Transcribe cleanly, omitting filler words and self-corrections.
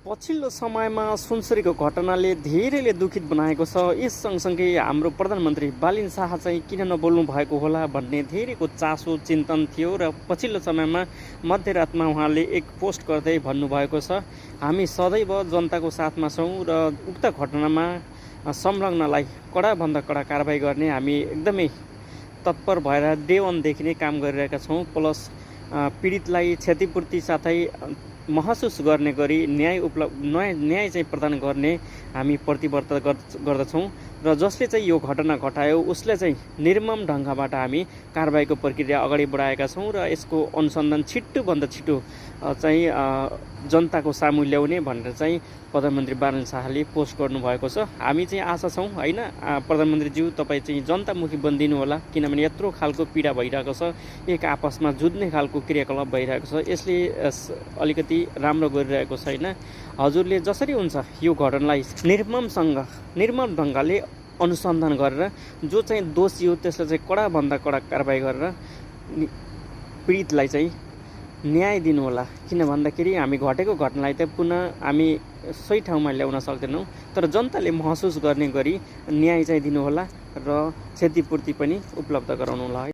पछिल्लो समयमा सुनसरीको घटनाले धेरैले दुखित बनाएको छ। यस सँगसँगै हाम्रो प्रधानमन्त्री बालिन शाह चाहिँ किन नबोल्नु भएको होला भन्ने धेरैको चासो चिन्तन थियो र पछिल्लो समयमा मध्यरातमा उहाँले एक पोस्ट गर्दै भन्नुभएको छ, हामी सदैव जनताको साथमा छौँ र उक्त घटनामा संलग्नलाई कडाभन्दा कडा कारबाही गर्ने हामी एकदमै तत्पर भएर डे वानदेखि नै काम गरिरहेका छौँ। प्लस पीडितलाई क्षतिपूर्ति साथै महसुस गर्ने गरी न्याय चाहिँ प्रदान गर्ने हामी प्रतिबद्धता गर्दछौँ र जसले चाहिँ यो घटना घटायो उसले चाहिँ निर्मम ढङ्गबाट हामी कारबाहीको प्रक्रिया अगाडि बढाएका छौँ र यसको अनुसन्धान छिटोभन्दा छिटो चाहिँ जनताको सामु ल्याउने भनेर चाहिँ प्रधानमन्त्री बालिन शाहले पोस्ट गर्नुभएको छ। हामी चाहिँ आशा छौँ होइन प्रधानमन्त्रीज्यू तपाईँ चाहिँ जनतामुखी बनिदिनु होला, किनभने यत्रो खालको पीडा भइरहेको छ, एक आपसमा जुझ्ने खालको क्रियाकलाप भइरहेको छ, यसले अलिकति राम्रो गरिरहेको छैन। हजुरले जसरी हुन्छ यो घटनालाई निर्मम ढङ्गले अनुसन्धान गरेर जो चाहिँ दोषी हो त्यसलाई चाहिँ कडाभन्दा कडा कारबाही गरेर पीडितलाई चाहिँ न्याय दिनु होला। किन भन्दाखेरि हामी घटेको घटनालाई त पुनः हामी सही ठाउँमा ल्याउन सक्दैनौँ, तर जनताले महसुस गर्ने गरी न्याय चाहिँ दिनु होला र क्षतिपूर्ति पनि उपलब्ध गराउनु होला।